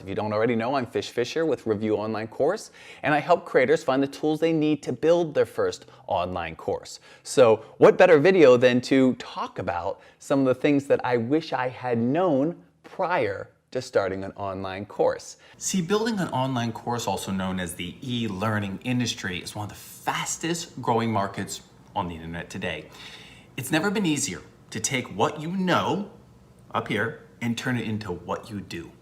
If you don't already know, I'm Fish Fisher with Review Online Course, and I help creators find the tools they need to build their first online course. So what better video than to talk about some of the things that I wish I had known prior to starting an online course. See, building an online course, also known as the e-learning industry, is one of the fastest growing markets on the internet today. It's never been easier to take what you know up here and turn it into what you do.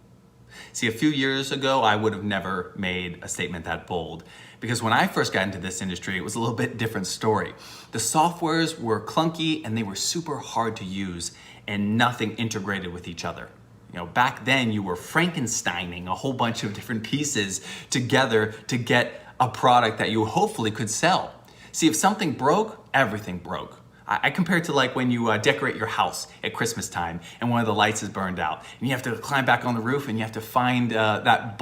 See, a few years ago, I would have never made a statement that bold, because when I first got into this industry, it was a little bit different story. The softwares were clunky and they were super hard to use and nothing integrated with each other. You know, back then you were Frankensteining a whole bunch of different pieces together to get a product that you hopefully could sell. See, if something broke, everything broke. I compare it to like when you decorate your house at Christmas time and one of the lights is burned out and you have to climb back on the roof and you have to find that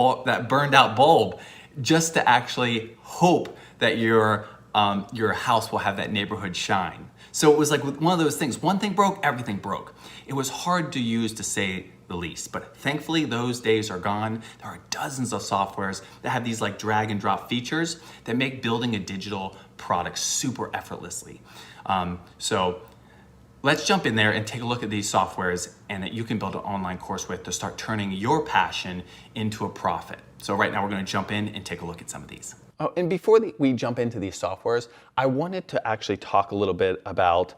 burned out bulb just to actually hope that your house will have that neighborhood shine. So it was like one of those things. One thing broke, everything broke. It was hard to use, to say the least, but thankfully those days are gone. There are dozens of softwares that have these like drag and drop features that make building a digital product super effortlessly. So let's jump in there and take a look at these softwares and that you can build an online course with to start turning your passion into a profit. So right now we're going to jump in and take a look at some of these. Oh, and before we jump into these softwares, I wanted to actually talk a little bit about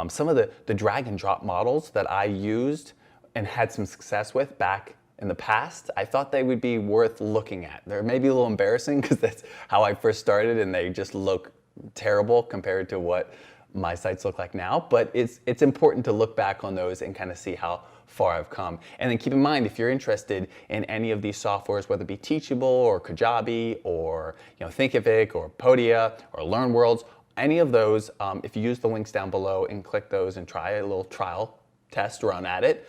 some of the drag and drop models that I used and had some success with back in the past. I thought they would be worth looking at. They're maybe a little embarrassing because that's how I first started and they just look terrible compared to what my sites look like now, but it's important to look back on those and kind of see how far I've come. And then keep in mind, if you're interested in any of these softwares, whether it be Teachable or Kajabi or Thinkific or Podia or LearnWorlds, any of those, if you use the links down below and click those and try a little trial test run at it,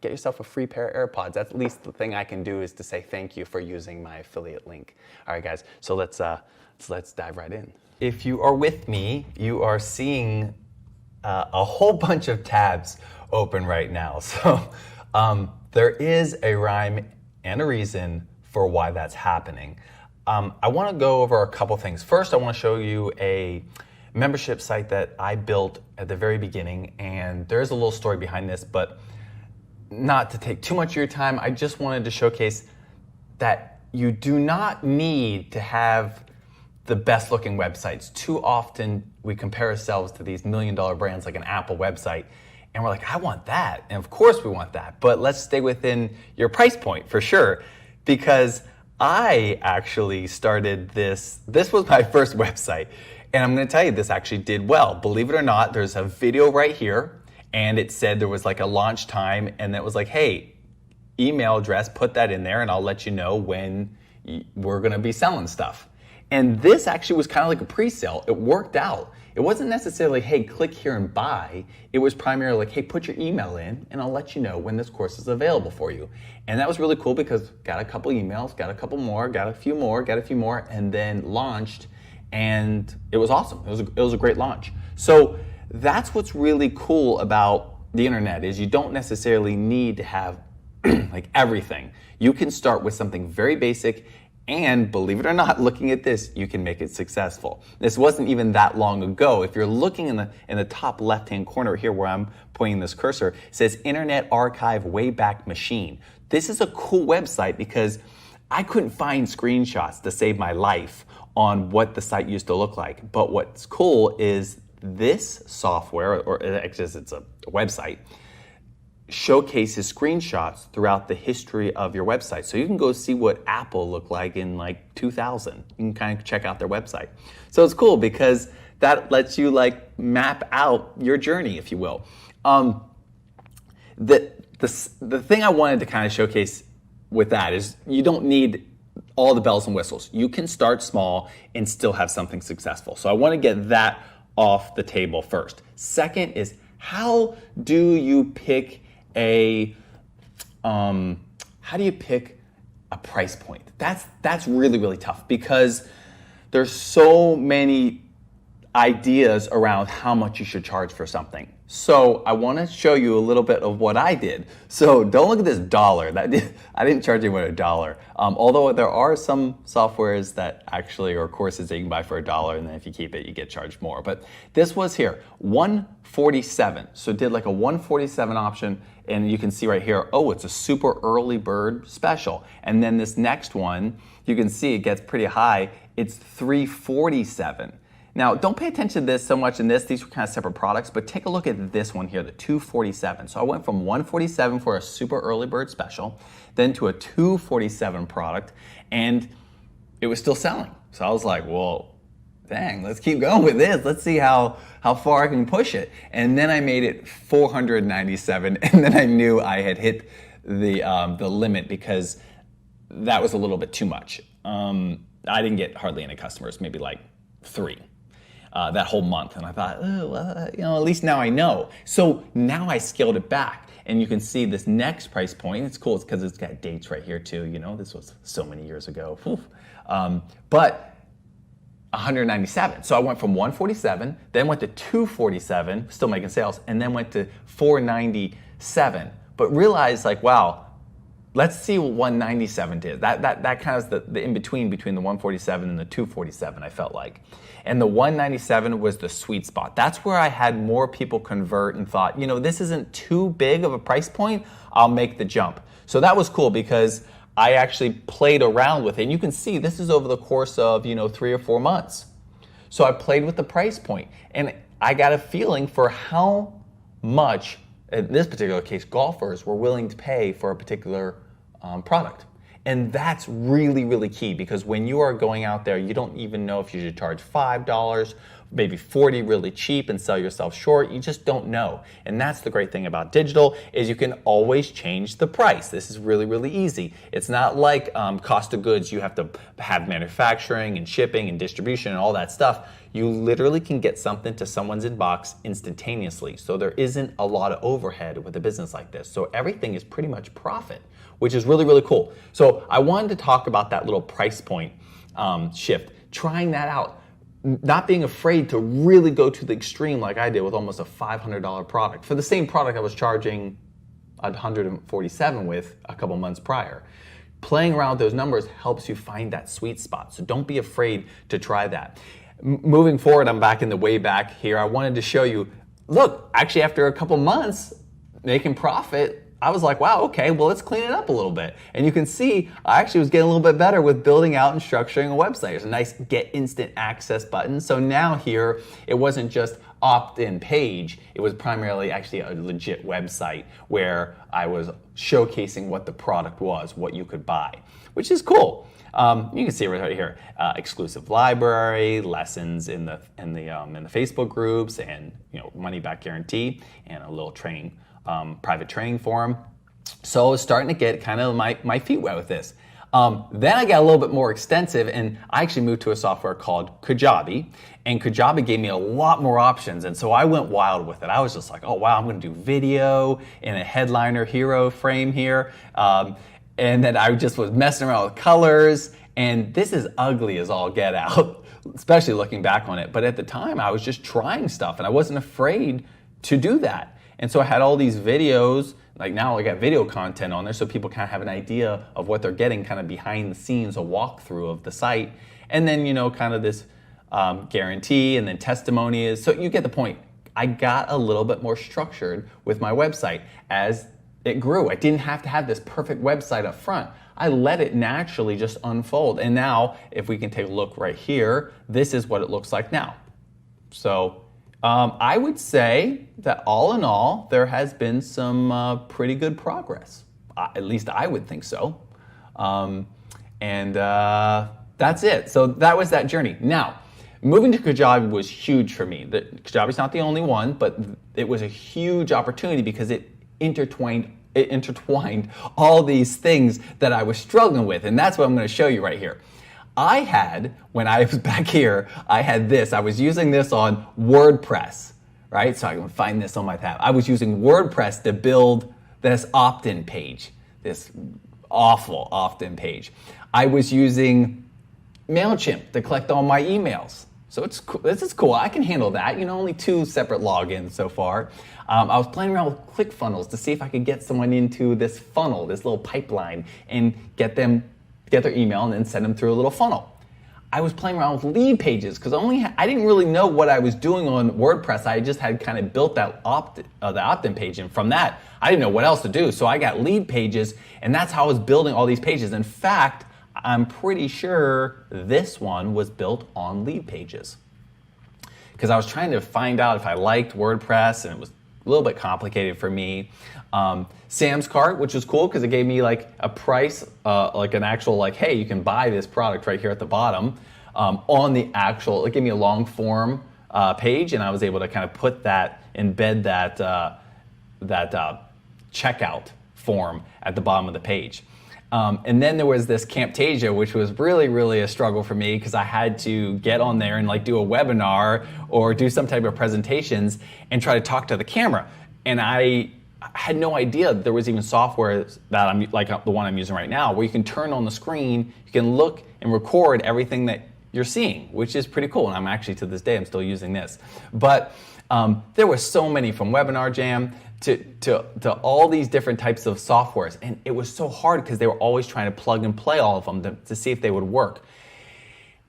get yourself a free pair of AirPods. That's at least the thing I can do is to say thank you for using my affiliate link. All right, guys, so let's dive right in. If you are with me, you are seeing a whole bunch of tabs open right now. So there is a rhyme and a reason for why that's happening. I want to go over a couple things. First, I want to show you a membership site that I built at the very beginning, and there's a little story behind this, but not to take too much of your time, I just wanted to showcase that you do not need to have the best looking websites. Too often we compare ourselves to these $1 million brands like an Apple website and we're like, I want that. And of course we want that, but let's stay within your price point for sure. Because I actually started this was my first website. And I'm gonna tell you, this actually did well. Believe it or not, there's a video right here and it said there was like a launch time and it was like, hey, email address, put that in there and I'll let you know when we're gonna be selling stuff. And this actually was kind of like a pre-sale. It worked out. It wasn't necessarily, hey, click here and buy. It was primarily like, hey, put your email in and I'll let you know when this course is available for you. And that was really cool because got a couple emails, got a couple more, got a few more, and then launched. And it was awesome. It was a great launch. So that's what's really cool about the internet is you don't necessarily need to have like everything. You can start with something very basic. And believe it or not, looking at this, you can make it successful. This wasn't even that long ago. If you're looking in the top left-hand corner here where I'm pointing this cursor, it says Internet Archive Wayback Machine. This is a cool website because I couldn't find screenshots to save my life on what the site used to look like. But what's cool is this software, or actually it's a website, showcases screenshots throughout the history of your website. So you can go see what Apple looked like in like 2000. You can kind of check out their website. So it's cool because that lets you like map out your journey, if you will. The thing I wanted to kind of showcase with that is you don't need all the bells and whistles. You can start small and still have something successful. So I want to get that off the table first. Second is, how do you pick a price point? That's really tough because there's so many ideas around how much you should charge for something. So I want to show you a little bit of what I did. So don't look at this dollar. I didn't charge anyone $1. Although there are some softwares that actually, or courses that you can buy for $1, and then if you keep it, you get charged more. But this was here, 147. So did like a 147 option, and you can see right here, oh, it's a super early bird special. And then this next one, you can see it gets pretty high. It's 347. Now, don't pay attention to this so much in this. These were kind of separate products, but take a look at this one here, the 247. So I went from 147 for a super early bird special, then to a 247 product, and it was still selling. So I was like, well, dang, let's keep going with this. Let's see how far I can push it. And then I made it 497, and then I knew I had hit the limit because that was a little bit too much. I didn't get hardly any customers, maybe like 3. That whole month. And I thought, oh, well, at least now I know. So now I scaled it back, and you can see this next price point. It's cool because it's got dates right here too. This was so many years ago. But 197. So I went from 147, then went to 247, still making sales, and then went to 497. But realized like, wow, let's see what 197 did. That kind of is the in-between between the 147 and the 247, I felt like. And the 197 was the sweet spot. That's where I had more people convert and thought, this isn't too big of a price point, I'll make the jump. So that was cool because I actually played around with it. And you can see this is over the course of, 3 or 4 months. So I played with the price point, and I got a feeling for how much, in this particular case, golfers were willing to pay for a particular product. And that's really, really key, because when you are going out there, you don't even know if you should charge $5, maybe 40 really cheap and sell yourself short. You just don't know. And that's the great thing about digital, is you can always change the price. This is really, really easy. It's not like cost of goods. You have to have manufacturing and shipping and distribution and all that stuff. You literally can get something to someone's inbox instantaneously. So there isn't a lot of overhead with a business like this. So everything is pretty much profit, which is really, really cool. So I wanted to talk about that little price point shift, trying that out, not being afraid to really go to the extreme like I did with almost a $500 product. For the same product I was charging $147 with a couple months prior. Playing around with those numbers helps you find that sweet spot. So don't be afraid to try that. Moving forward, I'm back in the way back here. I wanted to show you, look, actually after a couple months making profit, I was like, wow, okay, well, let's clean it up a little bit. And you can see I actually was getting a little bit better with building out and structuring a website. There's a nice get instant access button. So now here, it wasn't just opt-in page. It was primarily actually a legit website where I was showcasing what the product was, what you could buy, which is cool. You can see it right here, exclusive library, lessons in the Facebook groups, and money back guarantee, and a little training, private training forum. So I was starting to get kind of my feet wet with this. Then I got a little bit more extensive, and I actually moved to a software called Kajabi, and Kajabi gave me a lot more options, and so I went wild with it. I was just like, oh wow, I'm going to do video in a headliner hero frame here. And then I just was messing around with colors, and this is ugly as all get out, especially looking back on it. But at the time, I was just trying stuff, and I wasn't afraid to do that. And so I had all these videos, like now I got video content on there so people kind of have an idea of what they're getting kind of behind the scenes, a walkthrough of the site. And then, kind of this guarantee and then testimony is, so you get the point. I got a little bit more structured with my website as it grew. I didn't have to have this perfect website up front. I let it naturally just unfold. And now, if we can take a look right here, this is what it looks like now. So I would say that all in all, there has been some pretty good progress. At least I would think so. And that's it. So that was that journey. Now, moving to Kajabi was huge for me. Kajabi's not the only one, but it was a huge opportunity because it intertwined all these things that I was struggling with. And that's what I'm going to show you right here. I had, when I was back here, I had this. I was using this on WordPress, right? So I can find this on my tab. I was using WordPress to build this opt-in page, this awful opt-in page. I was using MailChimp to collect all my emails. So it's cool. This is cool. I can handle that. Only 2 separate logins so far. I was playing around with ClickFunnels to see if I could get someone into this funnel, this little pipeline, and get their email and then send them through a little funnel. I was playing around with lead pages because I didn't really know what I was doing on WordPress. I just had kind of built that the opt-in page, and from that, I didn't know what else to do. So I got lead pages, and that's how I was building all these pages. In fact, I'm pretty sure this one was built on lead pages because I was trying to find out if I liked WordPress, and it was a little bit complicated for me. Sam's Cart, which was cool because it gave me like a price, like an actual hey, you can buy this product right here at the bottom on the actual, it gave me a long form page, and I was able to kind of embed that checkout form at the bottom of the page. And then there was this Camtasia, which was really, really a struggle for me because I had to get on there and do a webinar or do some type of presentations and try to talk to the camera. And I had no idea there was even software that I'm like the one I'm using right now, where you can turn on the screen, you can look and record everything that you're seeing, which is pretty cool. And I'm actually, to this day, I'm still using this. But there were so many, from Webinar Jam to all these different types of softwares. And it was so hard because they were always trying to plug and play all of them to see if they would work.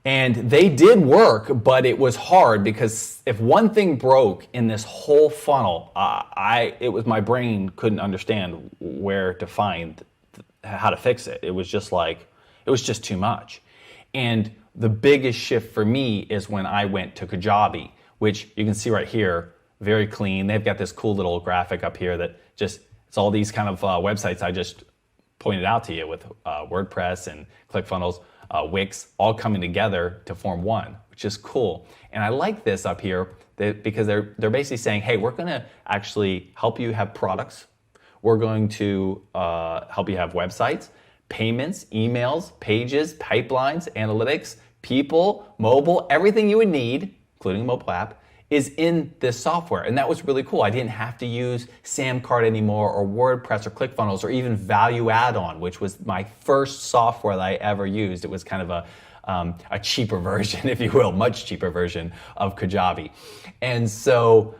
And they did work, but it was hard because if one thing broke in this whole funnel, my brain couldn't understand where to find how to fix it. It was just too much. And the biggest shift for me is when I went to Kajabi, which you can see right here, very clean. They've got this cool little graphic up here that it's all these kind of websites I just pointed out to you with WordPress and ClickFunnels, Wix, all coming together to form one, which is cool. And I like this up here because they're basically saying, hey, we're gonna actually help you have products. We're going to help you have websites, payments, emails, pages, pipelines, analytics, people, mobile, everything you would need, including a mobile app, is in this software. And that was really cool. I didn't have to use SamCart anymore, or WordPress, or ClickFunnels, or even Value Add-on, which was my first software that I ever used. It was kind of a cheaper version, if you will, much cheaper version of Kajabi. And so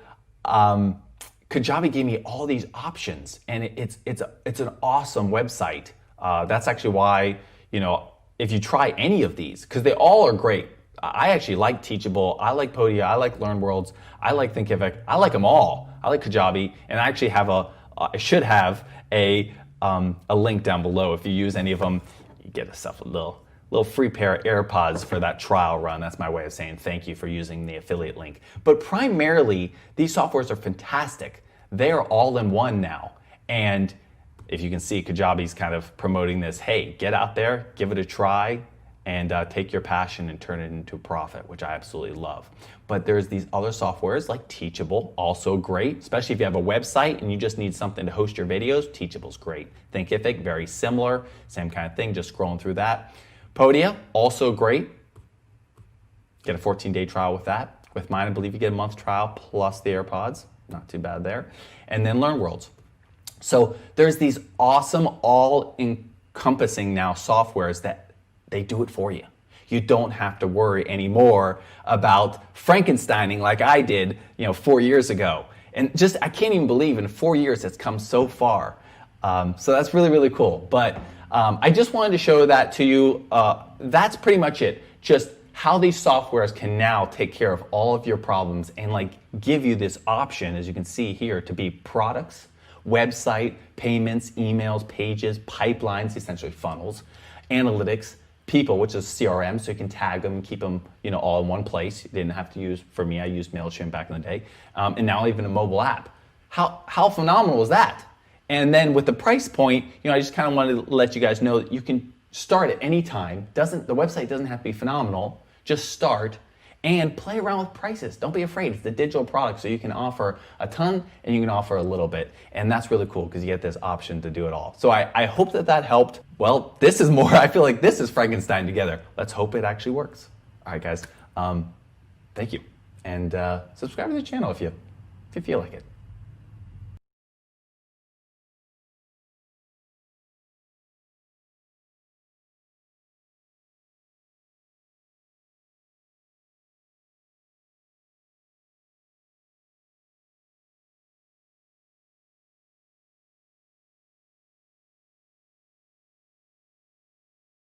Kajabi gave me all these options, and it's an awesome website. That's actually why, if you try any of these, because they all are great. I actually like Teachable, I like Podia, I like LearnWorlds, I like Thinkific, I like them all. I like Kajabi, and I actually have I should have a link down below. If you use any of them, you get yourself a little free pair of AirPods for that trial run. That's my way of saying thank you for using the affiliate link. But primarily, these softwares are fantastic. They are all in one now. And if you can see, Kajabi's kind of promoting this, hey, get out there, give it a try, and take your passion and turn it into a profit, which I absolutely love. But there's these other softwares like Teachable, also great, especially if you have a website and you just need something to host your videos. Teachable's great. Thinkific, very similar, same kind of thing, just scrolling through that. Podia, also great. Get a 14-day trial with that. With mine, I believe you get a month trial plus the AirPods. Not too bad there. And then LearnWorlds. So there's these awesome, all-encompassing now softwares that they do it for you. You don't have to worry anymore about Frankensteining like I did, 4 years ago. And I can't even believe in 4 years it's come so far. So that's really, really cool. But I just wanted to show that to you. That's pretty much it. Just how these softwares can now take care of all of your problems and give you this option, as you can see here, to be products, website, payments, emails, pages, pipelines, essentially funnels, analytics, people, which is CRM, so you can tag them and keep them, all in one place. You didn't have to use, for me, I used MailChimp back in the day, and now even a mobile app. How phenomenal is that? And then with the price point, I just kind of wanted to let you guys know that you can start at any time. The website doesn't have to be phenomenal. Just start and play around with prices. Don't be afraid. It's a digital product, so you can offer a ton and you can offer a little bit. And that's really cool because you get this option to do it all. So I hope that helped. Well, this is more, I feel like this is Frankenstein together. Let's hope it actually works. All right, guys. Thank you. And subscribe to the channel if you feel like it.